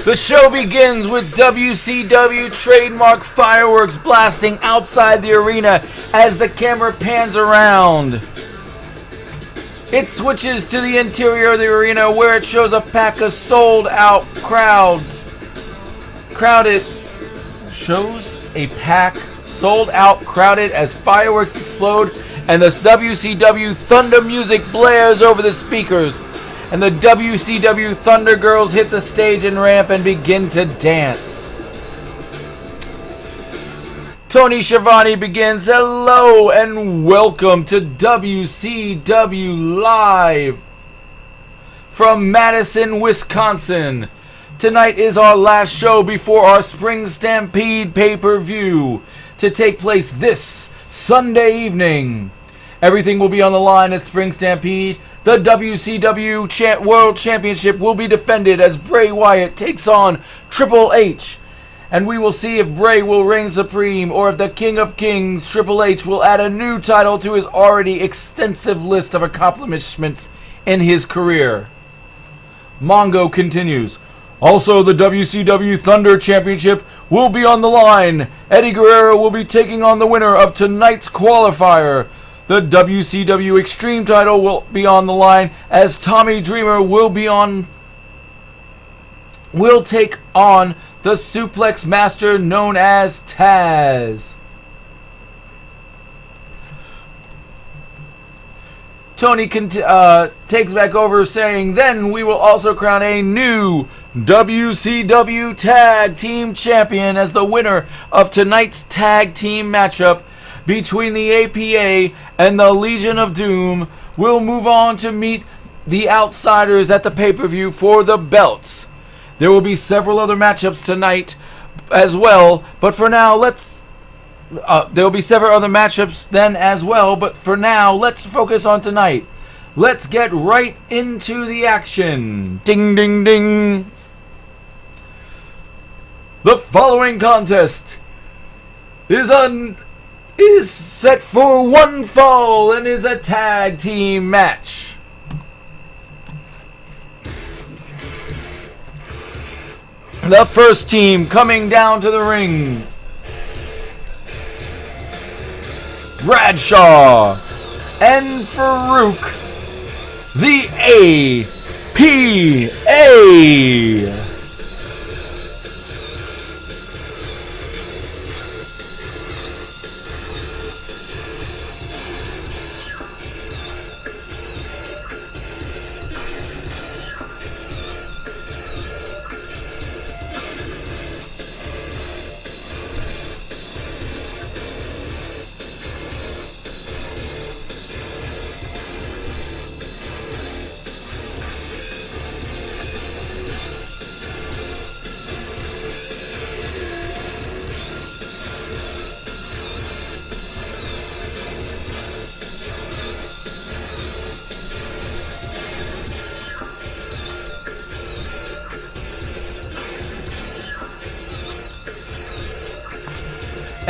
The show begins with WCW trademark fireworks blasting outside the arena as the camera pans around. It switches to the interior of the arena where it shows a pack of sold-out crowded as fireworks explode and the WCW Thunder music blares over the speakers. And the WCW Thunder Girls hit the stage and ramp and begin to dance. Tony Schiavone begins, hello and welcome to WCW Live from Madison, Wisconsin. Tonight is our last show before our Spring Stampede pay-per-view to take place this Sunday evening. Everything will be on the line at Spring Stampede. The WCW World Championship will be defended as Bray Wyatt takes on Triple H. And we will see if Bray will reign supreme or if the King of Kings, Triple H, will add a new title to his already extensive list of accomplishments in his career. Mongo continues. Also, the WCW Thunder Championship will be on the line. Eddie Guerrero will be taking on the winner of tonight's qualifier. The WCW Extreme title will be on the line as Tommy Dreamer will take on the Suplex Master known as Taz. Tony takes back over saying, then we will also crown a new WCW Tag Team Champion as the winner of tonight's tag team matchup between the APA and the Legion of Doom will move on to meet the Outsiders at the pay-per-view for the belts. There will be several other matchups tonight as well, but for now there will be several other matchups then as well, but for now let's focus on tonight. Let's get right into the action. Ding ding ding. The following contest is set for one fall and is a tag team match. The first team coming down to the ring. Bradshaw and Farouk, the APA.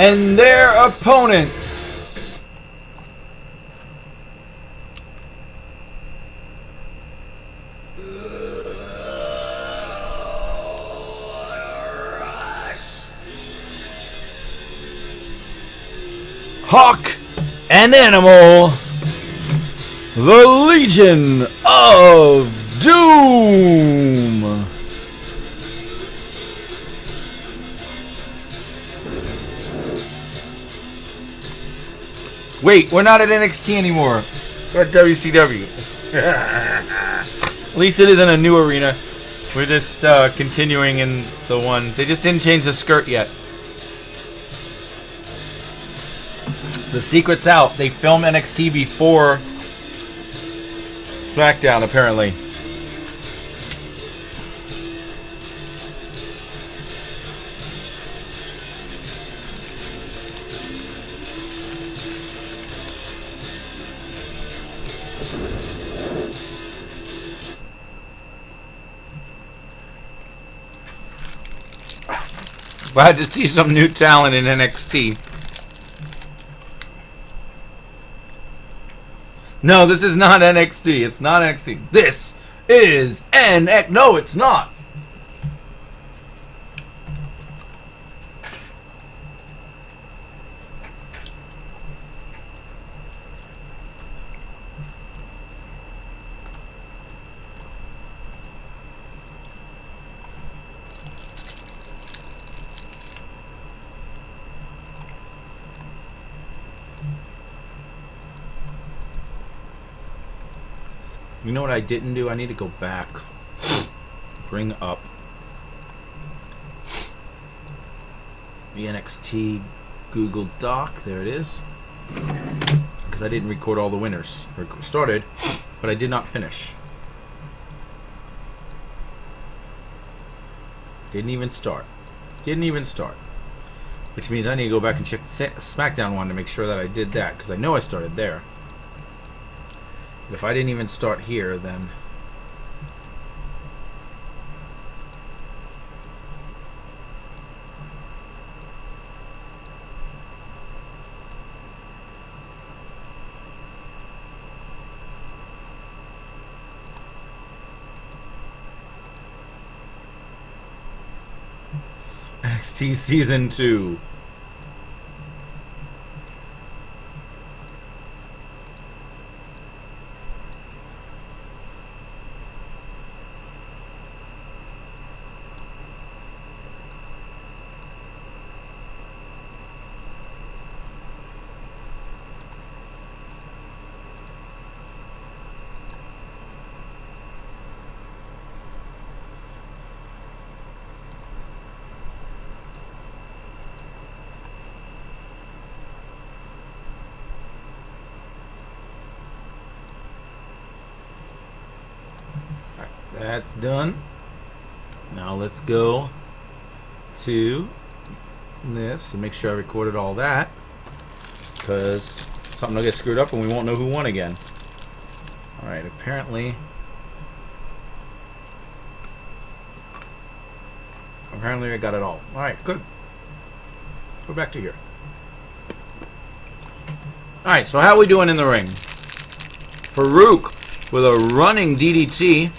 And their opponents. Hawk and Animal, the Legion of Doom. Wait, we're not at NXT anymore. We're at WCW. At least it isn't a new arena. We're just continuing in the one. They just didn't change the skirt yet. The secret's out. They filmed NXT before SmackDown, apparently. Glad to see some new talent in NXT. No, this is not NXT. It's not NXT. This is NXT. No, it's not. You know what I didn't do? I need to go back. Bring up the NXT Google Doc. There it is. Because I didn't record all the winners. Started, but I did not finish. Didn't even start. Which means I need to go back and check the SmackDown one to make sure that I did that. Because I know I started there. But if I didn't even start here, then... NXT Season 2. That's done. Now let's go to this and make sure I recorded all that, because something will get screwed up and we won't know who won again. Alright, apparently I got it all. Alright, good. Go back to here. Alright, so how are we doing in the ring? Farouk with a running DDT.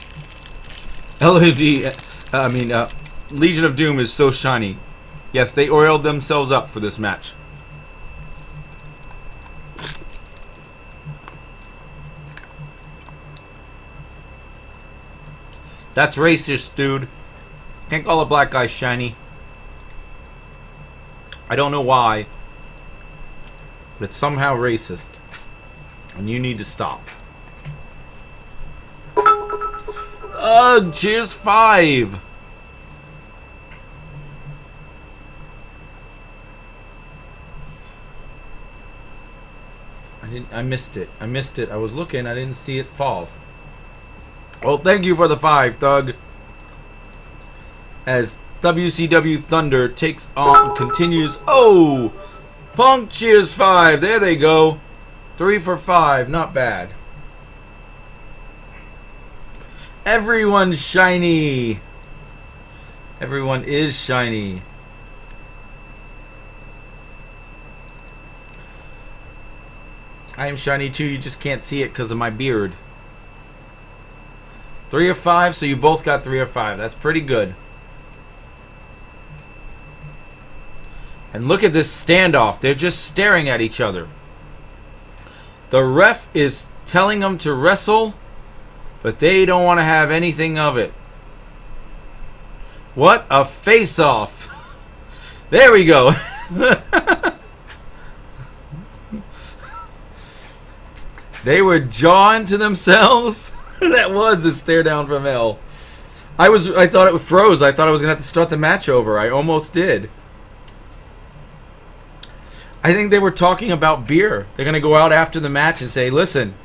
Legion of Doom is so shiny. Yes, they oiled themselves up for this match. That's racist, dude. Can't call a black guy shiny. I don't know why, but it's somehow racist. And you need to stop. Ugh, cheers 5. I missed it. I was looking, I didn't see it fall. Well, thank you for the 5, Thug. As WCW Thunder continues. Oh! Punk cheers 5. There they go. 3 for 5. Not bad. Everyone's shiny. Everyone is shiny. I am shiny too. You just can't see it because of my beard. 3 of 5, so you both got 3 of 5. That's pretty good. And look at this standoff. They're just staring at each other. The ref is telling them to wrestle, but they don't want to have anything of it. What a face-off. There we go. They were jawing to themselves. That was the stare down from hell. I thought it froze. I thought I was going to have to start the match over. I almost did. I think they were talking about beer. They're going to go out after the match and say, listen,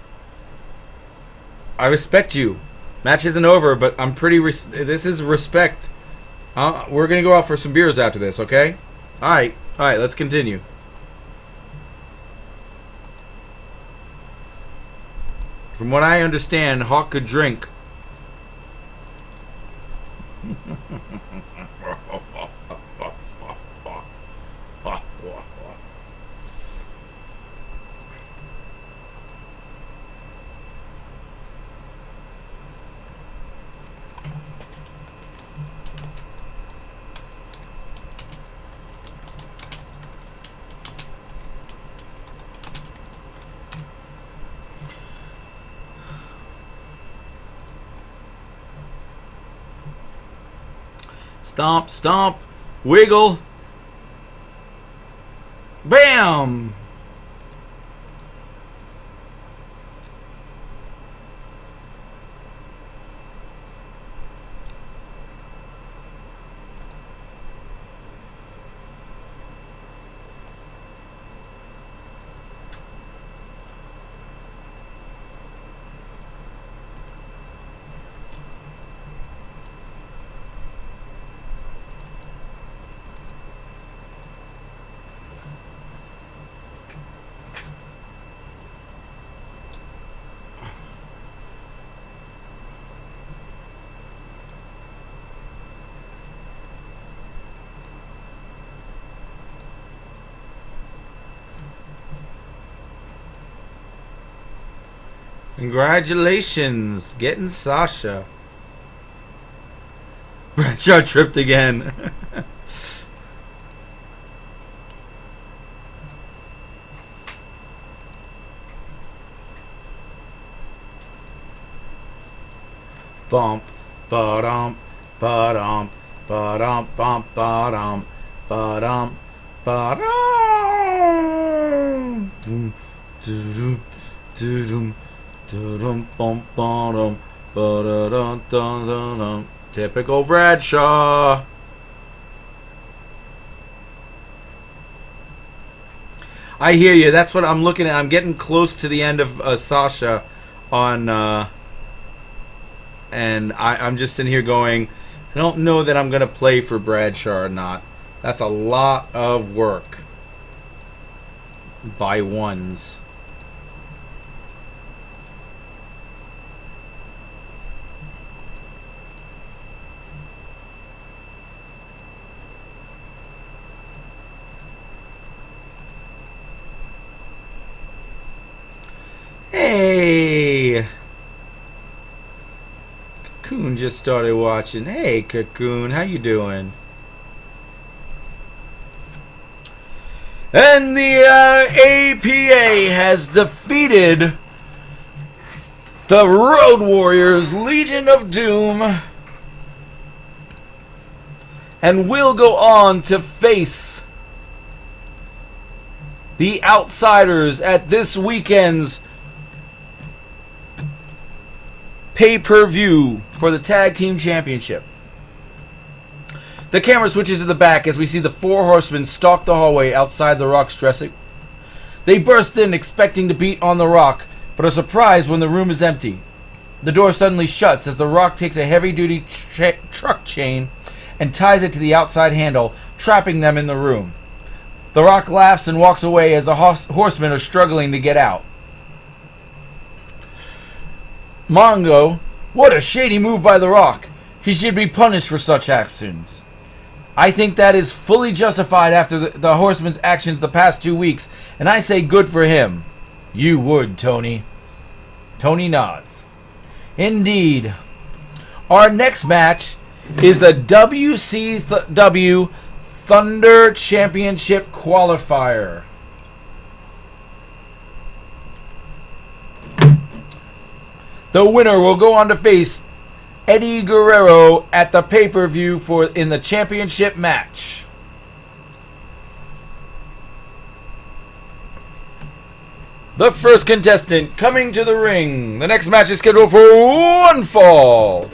I respect you. Match isn't over, but I'm pretty... this is respect. We're going to go out for some beers after this, okay? Alright, let's continue. From what I understand, Hawk could drink. Stomp, stomp, wiggle. Bam! Congratulations, getting Sasha. Bradshaw tripped again. Bump, ba-dum, ba-dum, ba-dum, bump, ba-dum, ba-dum, ba-dum. Do-do, do-dum, do-dum, bum, ba-dum, ba-da-dum, dum-dum-dum. Typical Bradshaw. I hear you. That's what I'm looking at. I'm getting close to the end of Sasha on... and I'm just sitting here going, I don't know that I'm going to play for Bradshaw or not. That's a lot of work. By ones. Hey! Cocoon just started watching. Hey, Cocoon, how you doing? And the APA has defeated the Road Warriors, Legion of Doom, and will go on to face the Outsiders at this weekend's pay-per-view for the Tag Team Championship. The camera switches to the back as we see the four horsemen stalk the hallway outside the Rock's dressing. They burst in expecting to beat on the Rock, but are surprised when the room is empty. The door suddenly shuts as the Rock takes a heavy-duty truck chain and ties it to the outside handle, trapping them in the room. The Rock laughs and walks away as the horsemen are struggling to get out. Mongo, what a shady move by the Rock. He should be punished for such actions. I think that is fully justified after the Horseman's actions the past 2 weeks, and I say good for him. You would, Tony. Tony nods. Indeed. Our next match is the WCW Thunder Championship Qualifier. The winner will go on to face Eddie Guerrero at the pay-per-view in the championship match. The first contestant coming to the ring. The next match is scheduled for one fall.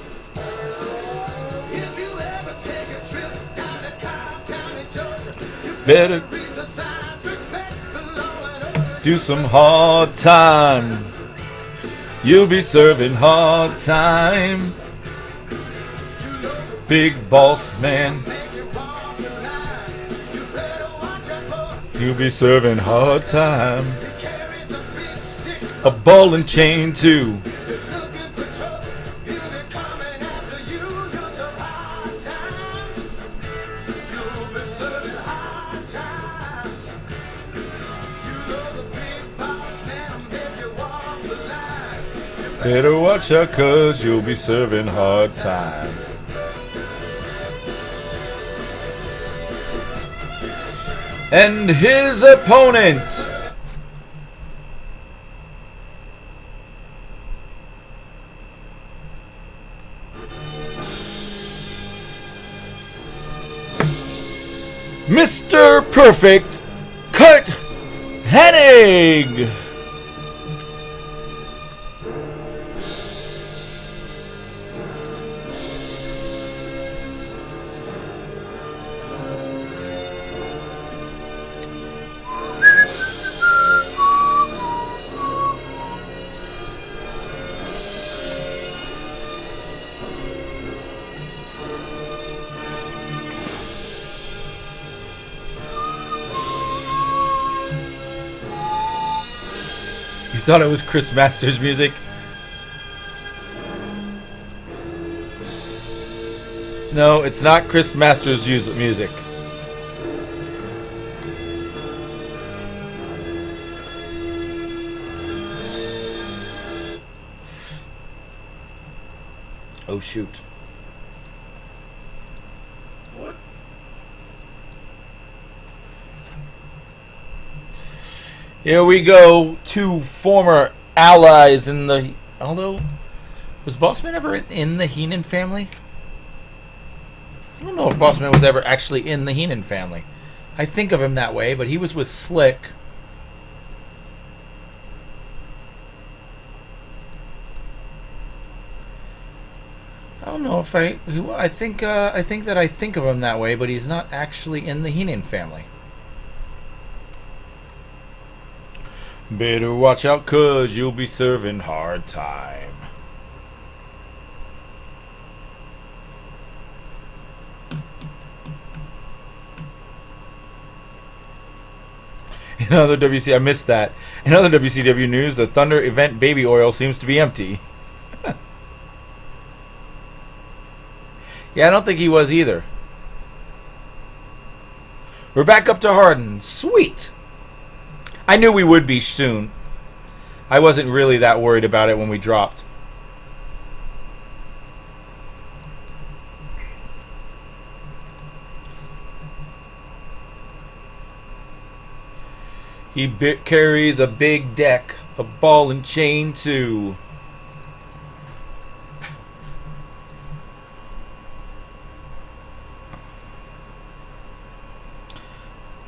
Better do some hard time. You'll be serving hard time. Big boss man. You'll be serving hard time. A ball and chain too. Better watch out, cause you'll be serving hard time. And his opponent, Mr. Perfect, Kurt Hennig. You thought it was Chris Masters music? No, it's not Chris Masters music. Oh, shoot. What? Here we go. Two former allies in the... Although, was Bossman ever in the Heenan family? I don't know if Bossman was ever actually in the Heenan family. I think of him that way, but he was with Slick. I don't know if I think that I think of him that way, but he's not actually in the Heenan family. Better watch out, cause you'll be serving hard time. In other WC, I missed that. In other WCW news, the Thunder event baby oil seems to be empty. Yeah, I don't think he was either. We're back up to Harden. Sweet. I knew we would be soon. I wasn't really that worried about it when we dropped. He carries a big deck, a ball and chain too.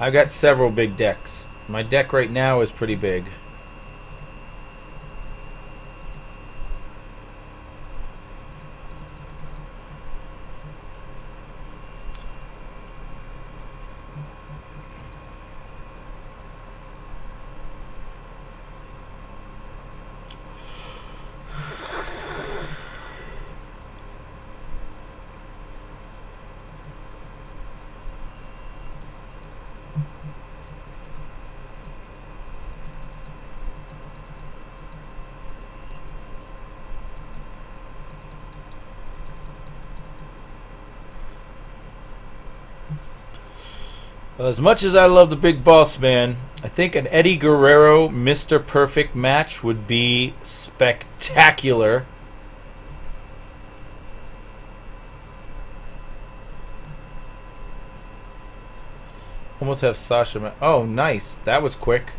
I've got several big decks. My deck right now is pretty big. Well, as much as I love the Big Boss Man, I think an Eddie Guerrero Mr. Perfect match would be spectacular. Almost have Sasha. Oh, nice. That was quick.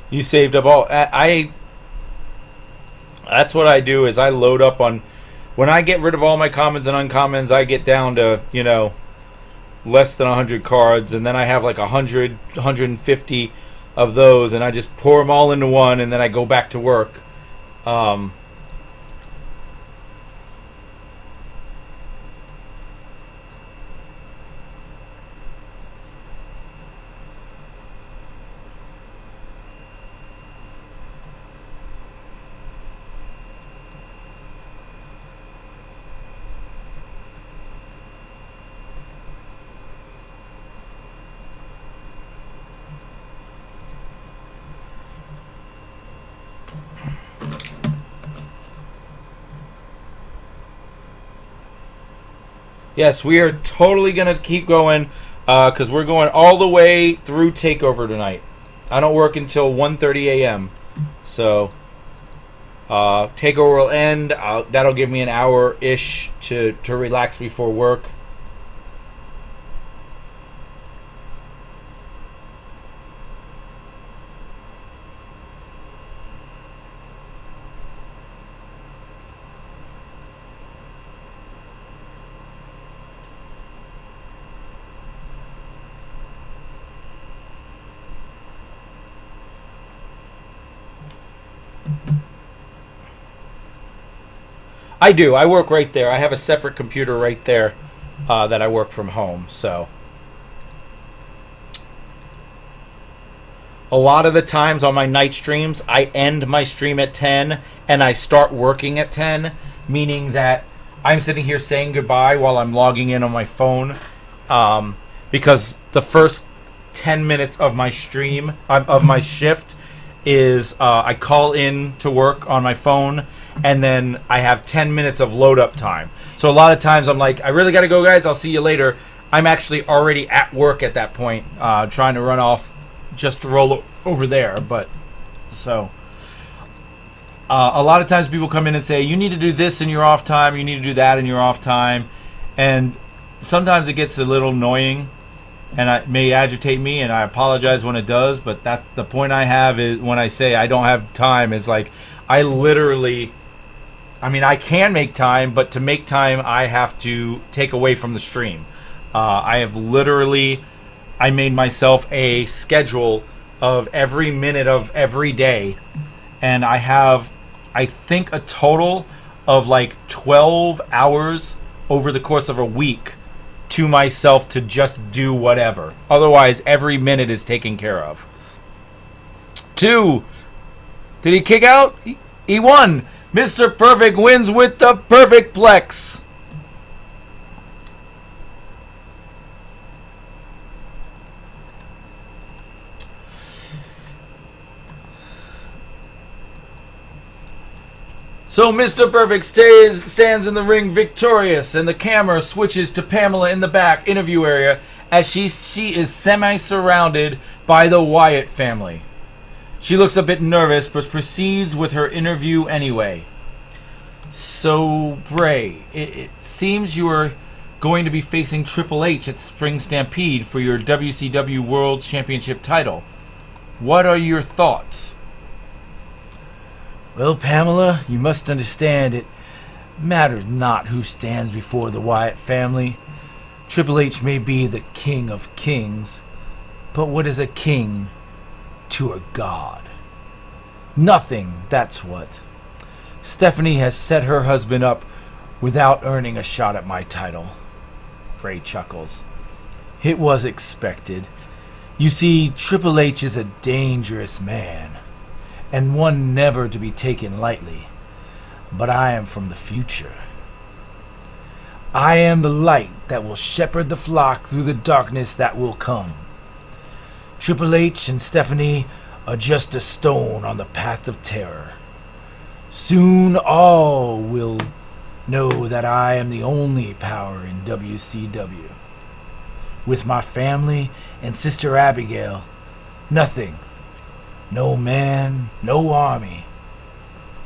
You saved up all. That's what I do. Is I load up on. When I get rid of all my commons and uncommons, I get down to less than 100 cards, and then I have like 100, 150 of those, and I just pour them all into one, and then I go back to work. Yes, we are totally going to keep going because we're going all the way through TakeOver tonight. I don't work until 1:30 a.m. So TakeOver will end. That'll give me an hour-ish to relax before work. I do. I work right there. I have a separate computer right there that I work from home. So, A lot of the times on my night streams, I end my stream at 10 and I start working at 10, meaning that I'm sitting here saying goodbye while I'm logging in on my phone, because the first 10 minutes of my stream, of my shift, is I call in to work on my phone, and then I have 10 minutes of load up time. So a lot of times I'm like, I really got to go, guys. I'll see you later. I'm actually already at work at that point, trying to run off just to roll over there. But so a lot of times people come in and say, you need to do this in your off time, you need to do that in your off time, and sometimes it gets a little annoying and it may agitate me, and I apologize when it does. But that's the point I have, is when I say I don't have time, is like I can make time, but to make time I have to take away from the stream. I made myself a schedule of every minute of every day, and I have, I think, a total of like 12 hours over the course of a week to myself to just do whatever. Otherwise, every minute is taken care of. 2. Did he kick out? He won. Mr. Perfect wins with the perfect plex. So Mr. Perfect stands in the ring victorious, and the camera switches to Pamela in the back interview area as she is semi-surrounded by the Wyatt family. She looks a bit nervous, but proceeds with her interview anyway. So, Bray, it seems you are going to be facing Triple H at Spring Stampede for your WCW World Championship title. What are your thoughts? Well, Pamela, you must understand it matters not who stands before the Wyatt family. Triple H may be the king of kings, but what is a king to a god? Nothing, that's what. Stephanie has set her husband up without earning a shot at my title. Bray chuckles. It was expected. You see, Triple H is a dangerous man, and one never to be taken lightly. But I am from the future. I am the light that will shepherd the flock through the darkness that will come. Triple H and Stephanie are just a stone on the path of terror. Soon all will know that I am the only power in WCW. With my family and Sister Abigail, nothing. No man, no army.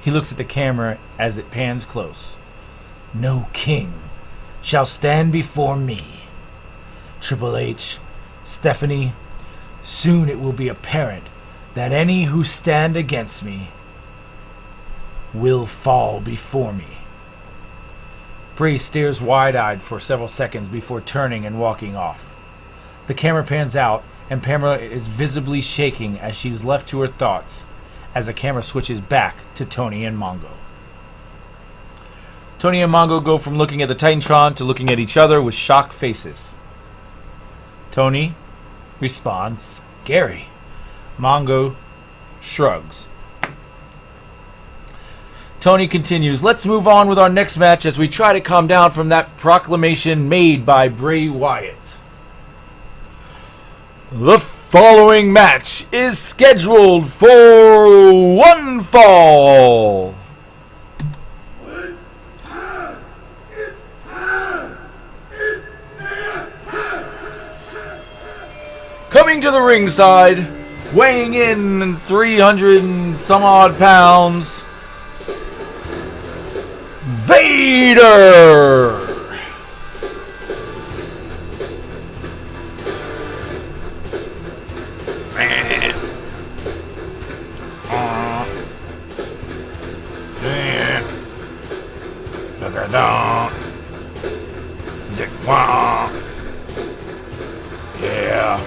He looks at the camera as it pans close. No king shall stand before me. Triple H, Stephanie, soon it will be apparent that any who stand against me will fall before me. Bray stares wide-eyed for several seconds before turning and walking off. The camera pans out, and Pamela is visibly shaking as she's left to her thoughts as the camera switches back to Tony and Mongo. Tony and Mongo go from looking at the Titantron to looking at each other with shocked faces. Tony responds, scary. Mongo shrugs. Tony continues, let's move on with our next match as we try to calm down from that proclamation made by Bray Wyatt. The following match is scheduled for one fall. Coming to the ringside, weighing in 300 and some odd pounds, Vader! Yeah.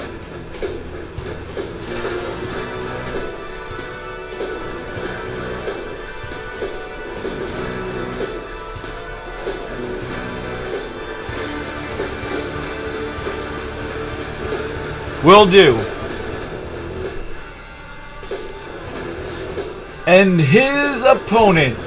Will do. And his opponent,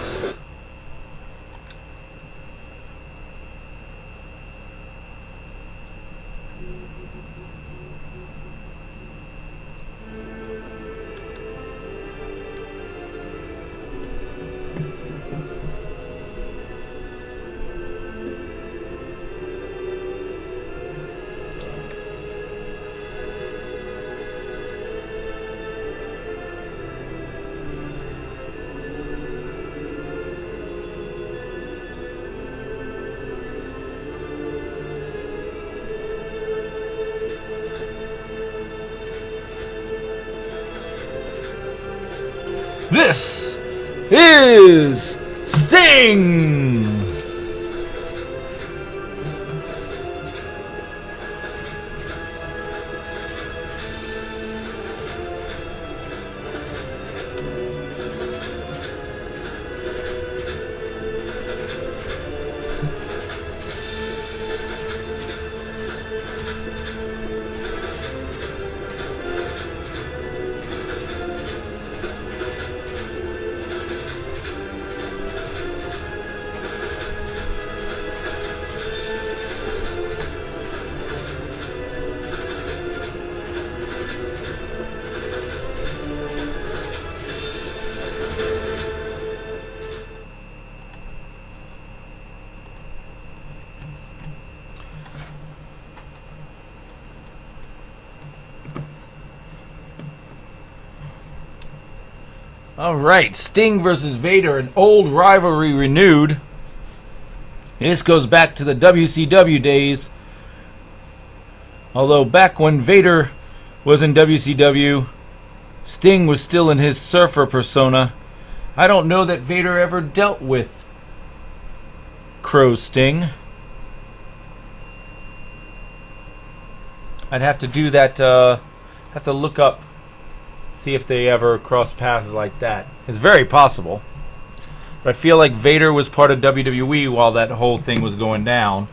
this is Sting! All right, Sting versus Vader, an old rivalry renewed. This goes back to the WCW days. Although back when Vader was in WCW, Sting was still in his surfer persona. I don't know that Vader ever dealt with Crow Sting. I'd have to do that, have to look up, see if they ever cross paths like that. It's very possible. But I feel like Vader was part of WWE while that whole thing was going down.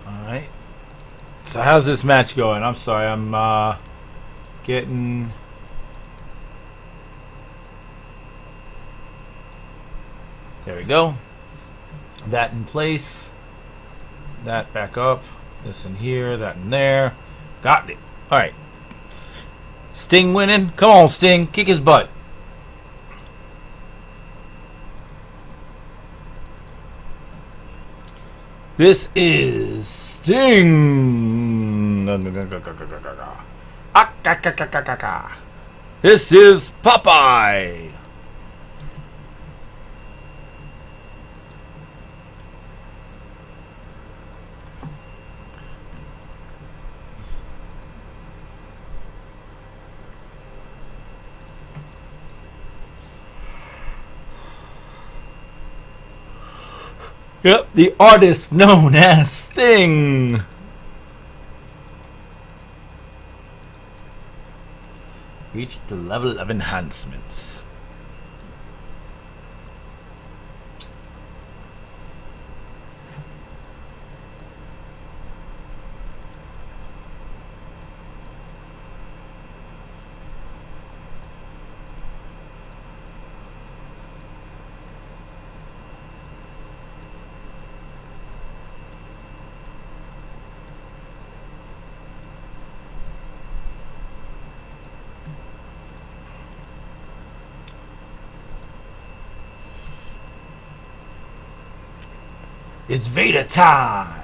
Alright. So how's this match going? I'm sorry, I'm getting... There we go. That in place. That back up. This in here, that in there. Got it. Alright. Sting winning. Come on, Sting. Kick his butt. This is Sting. This is Popeye. Yep, the artist known as Sting. Reached the level of enhancements. It's Vader time!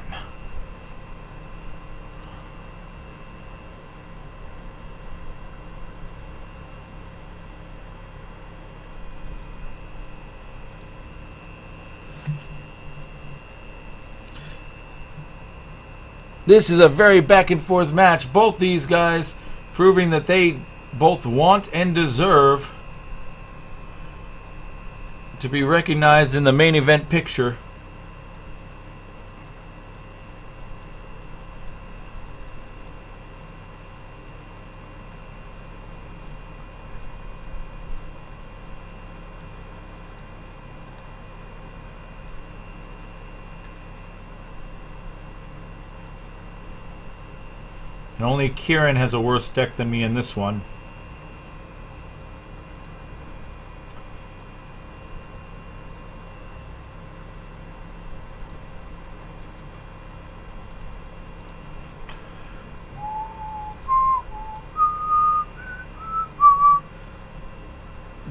This is a very back and forth match. Both these guys proving that they both want and deserve to be recognized in the main event picture. And only Kieran has a worse deck than me in this one.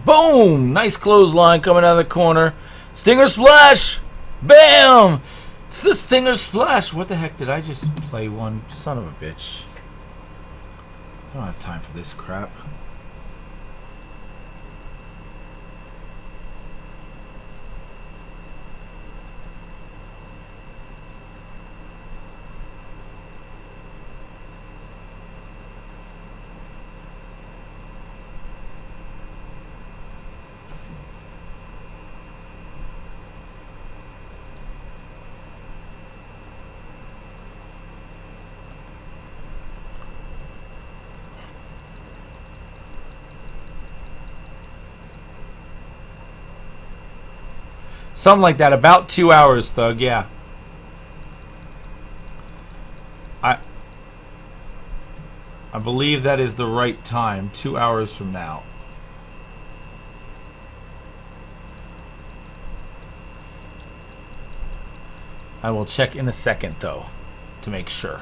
Boom! Nice clothesline coming out of the corner. Stinger Splash! Bam! It's the Stinger Splash. What the heck did I just play one? Son of a bitch. I don't have time for this crap. Something like that. About 2 hours, Thug. Yeah. I believe that is the right time. 2 hours from now. I will check in a second, though, to make sure.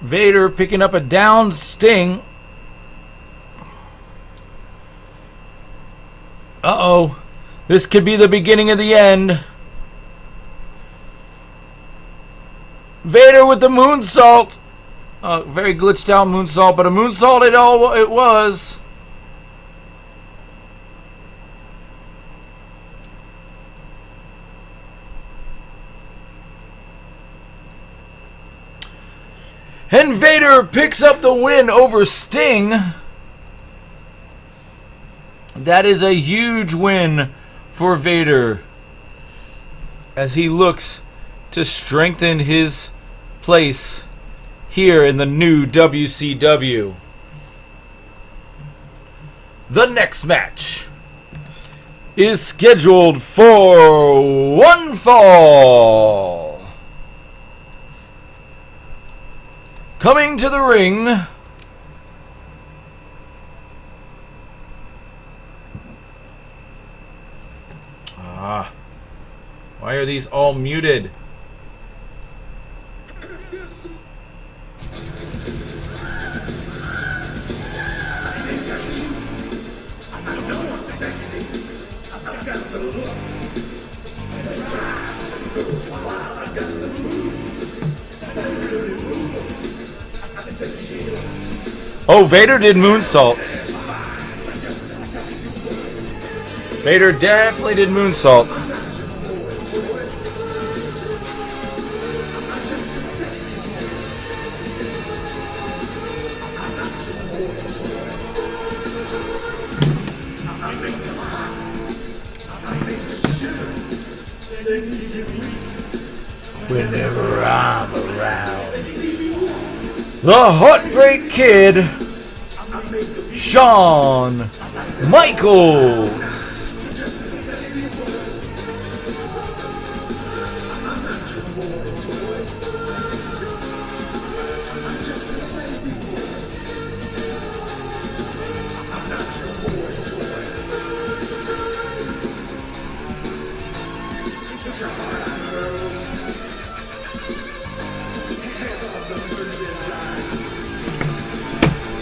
Vader picking up a downed Sting. Uh-oh. This could be the beginning of the end. Vader with the moonsault. Very glitched out moonsault, but a moonsault it was. And Vader picks up the win over Sting. That is a huge win for Vader as he looks to strengthen his place here in the new WCW. The next match is scheduled for one fall. Coming to the ring, why are these all muted? Oh, Vader did moonsaults. Vader definitely did moonsaults. Whenever I'm around. The Heartbreak Kid, Shawn Michaels.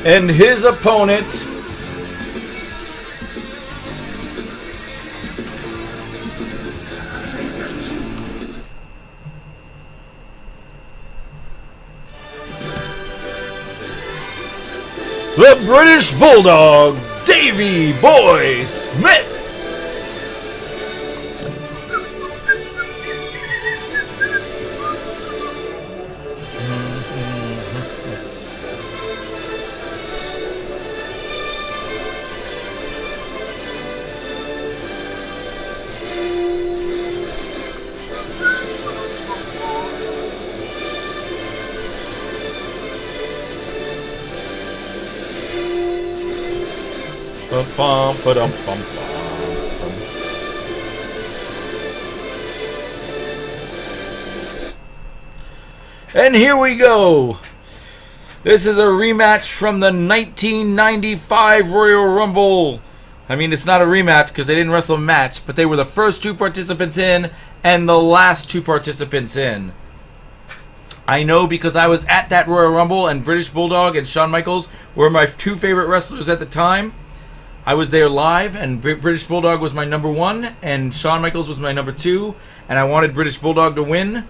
And his opponent, the British Bulldog, Davey Boy Smith. And here we go. This is a rematch from the 1995 Royal Rumble. I mean, it's not a rematch because they didn't wrestle a match, but they were the first two participants in and the last two participants in. I know because I was at that Royal Rumble, and British Bulldog and Shawn Michaels were my two favorite wrestlers at the time. I was there live, and British Bulldog was my number one, and Shawn Michaels was my number two, and I wanted British Bulldog to win,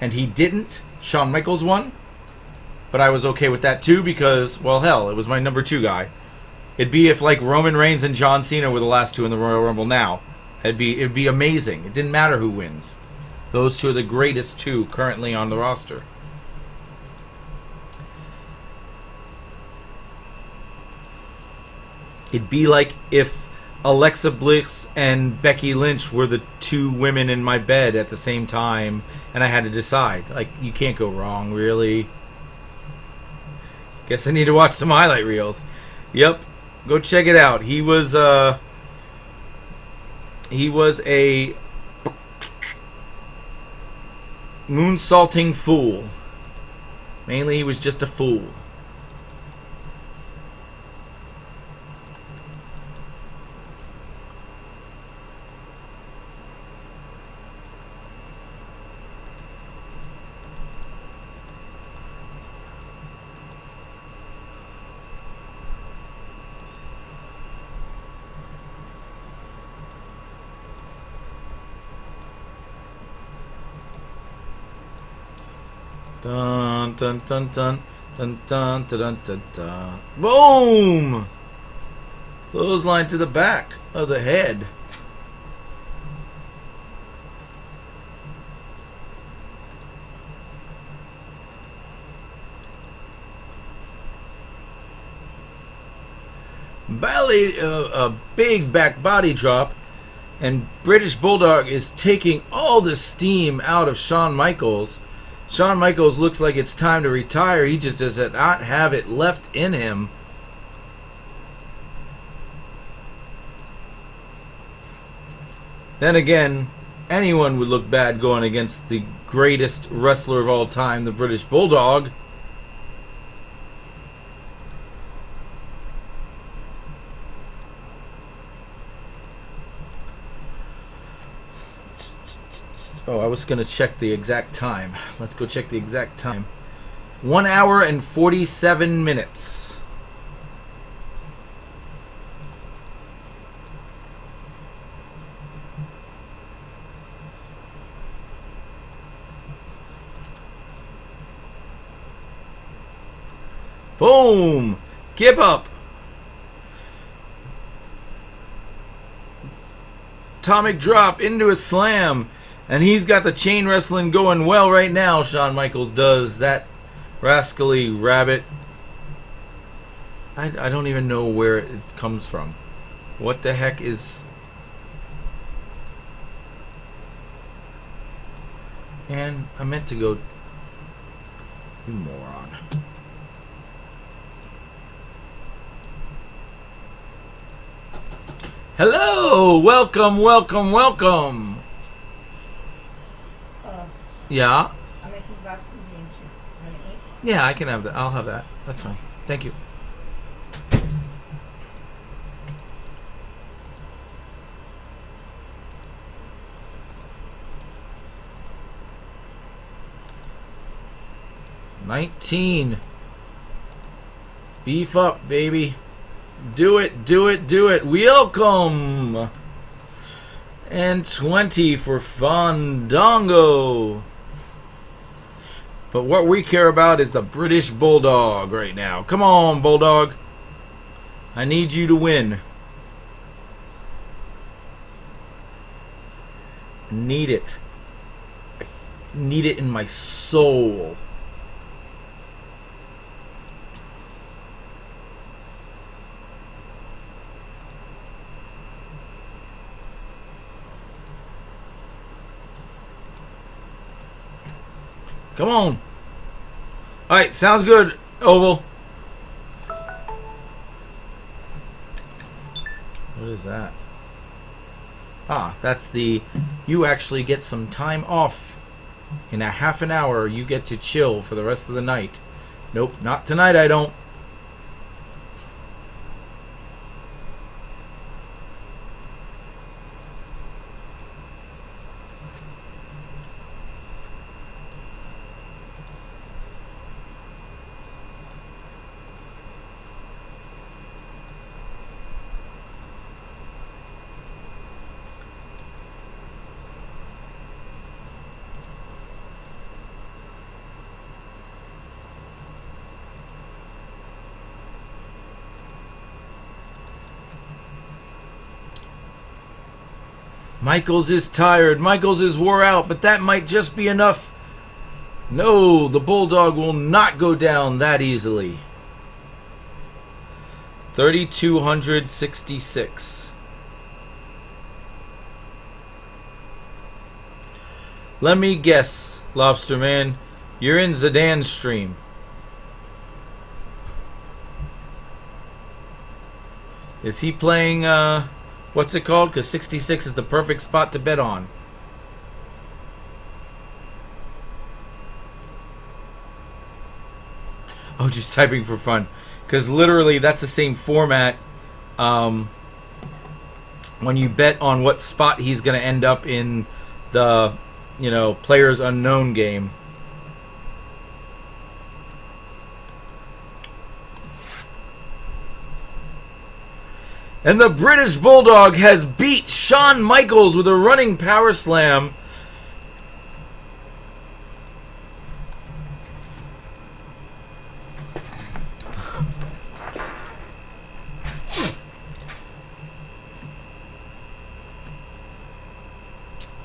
and he didn't. Shawn Michaels won, but I was okay with that too because, well, hell, it was my number two guy. It'd be if like Roman Reigns and John Cena were the last two in the Royal Rumble now. It'd be amazing. It didn't matter who wins. Those two are the greatest two currently on the roster. It'd be like if Alexa Bliss and Becky Lynch were the two women in my bed at the same time, and I had to decide. Like, you can't go wrong, really. Guess I need to watch some highlight reels. Yep, go check it out. He was a moonsaulting fool. Mainly, he was just a fool. Dun dun dun dun dun dun dun dun dun. Boom! Clothesline to the back of the head. A big back body drop, and British Bulldog is taking all the steam out of Shawn Michaels. Shawn Michaels looks like it's time to retire. He just does not have it left in him. Then again, anyone would look bad going against the greatest wrestler of all time, the British Bulldog. Oh, I was going to check the exact time. Let's go check the exact time. 1 hour and 47 minutes. Boom! Kip up! Atomic drop into a slam. And he's got the chain wrestling going well right now, Shawn Michaels does. That rascally rabbit. I don't even know where it comes from. What the heck is... And I meant to go... You moron. Hello! Welcome, welcome, welcome! Yeah? I'm making Boston beans. You want to eat? Yeah, I can have that. I'll have that. That's fine. Thank you. 19. Beef up, baby. Do it, do it, do it. Welcome. And 20 for Fandango. But what we care about is the British Bulldog right now. Come on, Bulldog. I need you to win. Need it. I need it in my soul. Come on. Alright, sounds good, Oval. What is that? Ah, that's the... You actually get some time off. In a half an hour, you get to chill for the rest of the night. Nope, not tonight, I don't. Michaels is tired. Michaels is wore out, but that might just be enough. No, the Bulldog will not go down that easily. 3,266. Let me guess, Lobster Man. You're in Zidane's stream. Is he playing, what's it called? Because 66 is the perfect spot to bet on. Oh, just typing for fun. Because literally that's the same format when you bet on what spot he's going to end up in the, Players Unknown game. And the British Bulldog has beat Shawn Michaels with a running power slam.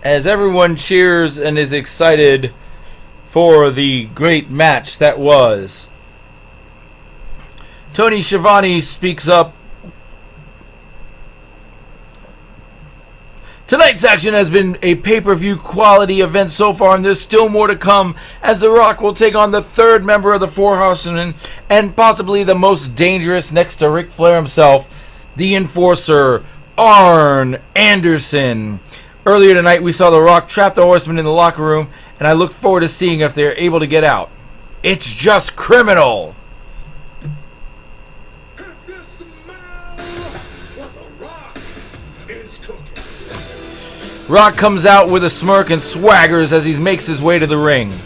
As everyone cheers and is excited for the great match that was. Tony Schiavone speaks up. Tonight's action has been a pay-per-view quality event so far, and there's still more to come, as The Rock will take on the third member of the Four Horsemen, and possibly the most dangerous next to Ric Flair himself, the Enforcer, Arn Anderson. Earlier tonight, we saw The Rock trap the Horsemen in the locker room, and I look forward to seeing if they're able to get out. It's just criminal! Rock comes out with a smirk and swaggers as he makes his way to the ring.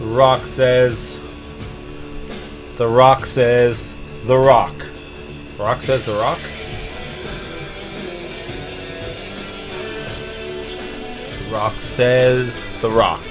Rock says, The Rock says, The Rock. Rock says The Rock? Rock says The Rock.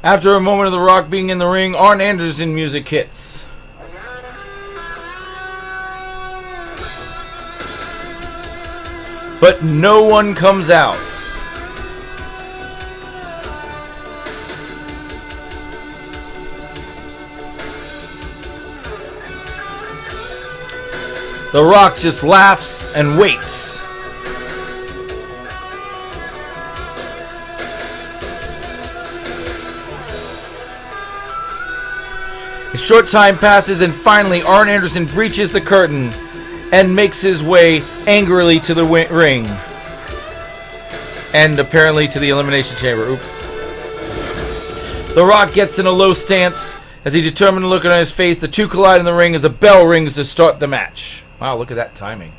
After a moment of The Rock being in the ring, Arn Anderson music hits. But no one comes out. The Rock just laughs and waits. A short time passes and finally Arn Anderson breaches the curtain and makes his way angrily to the ring. And apparently to the Elimination Chamber. Oops. The Rock gets in a low stance as he determined to look on his face. The two collide in the ring as a bell rings to start the match. Wow, look at that timing.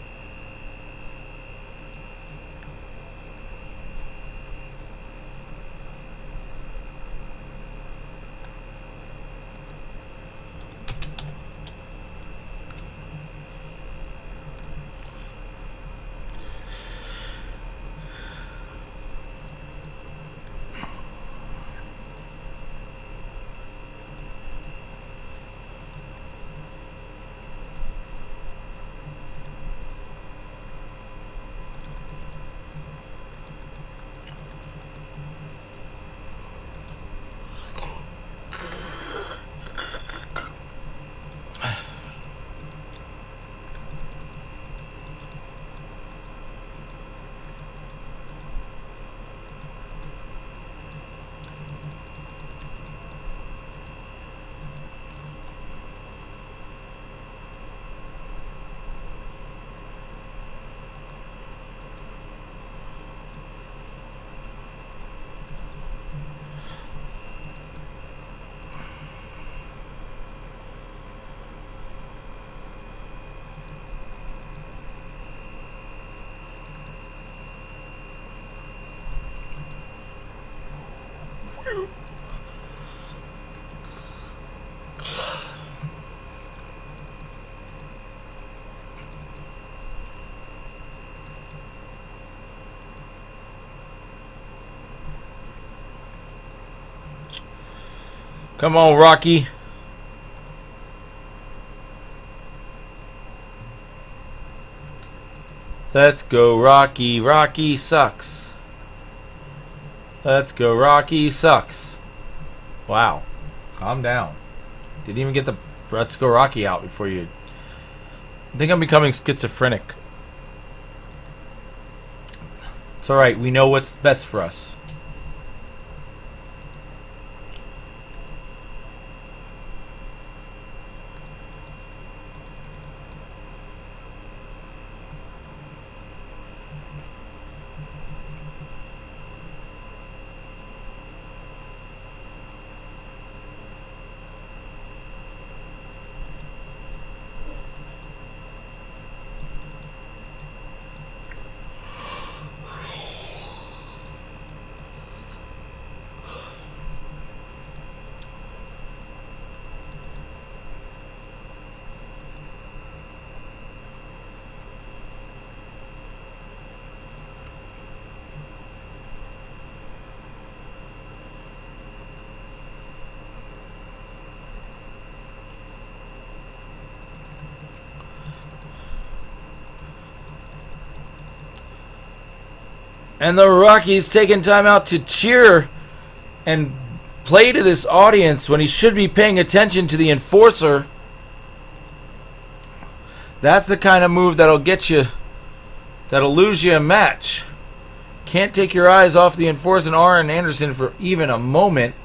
Come on, Rocky. Let's go, Rocky. Rocky sucks. Let's go, Rocky sucks. Wow. Calm down. Didn't even get the Let's Go Rocky out before you... I think I'm becoming schizophrenic. It's alright. We know what's best for us. And the Rocky's taking time out to cheer and play to this audience when he should be paying attention to the enforcer. That's the kind of move that'll get you, that'll lose you a match. Can't take your eyes off the enforcer and Arn Anderson for even a moment.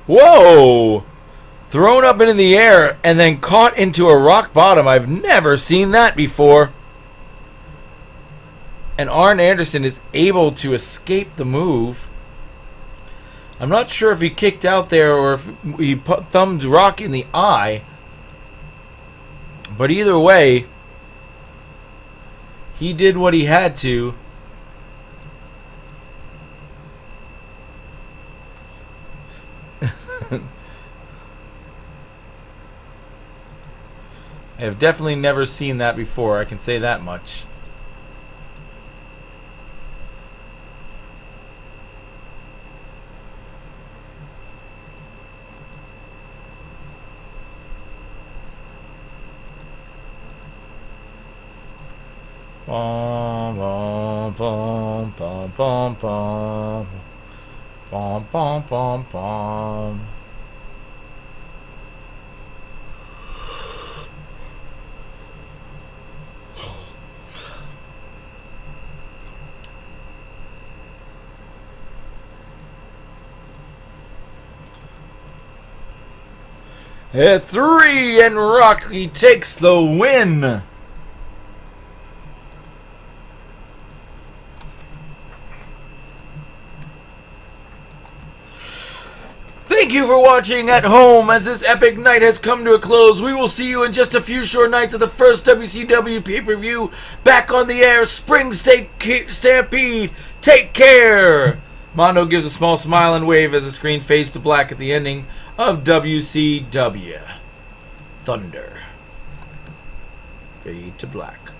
Whoa! Thrown up into the air and then caught into a rock bottom. I've never seen that before. And Arn Anderson is able to escape the move. I'm not sure if he kicked out there or if he thumbed Rock in the eye. But either way, he did what he had to. I have definitely never seen that before, I can say that much. Bum, bum, bum, bum, bum, bum. Bum, bum, bum, bum. At 3, and Rocky takes the win. Thank you for watching at home as this epic night has come to a close. We will see you in just a few short nights at the first WCW pay-per-view back on the air, Spring Stampede. Take care. Mondo gives a small smile and wave as the screen fades to black at the ending of WCW. Thunder. Fade to black.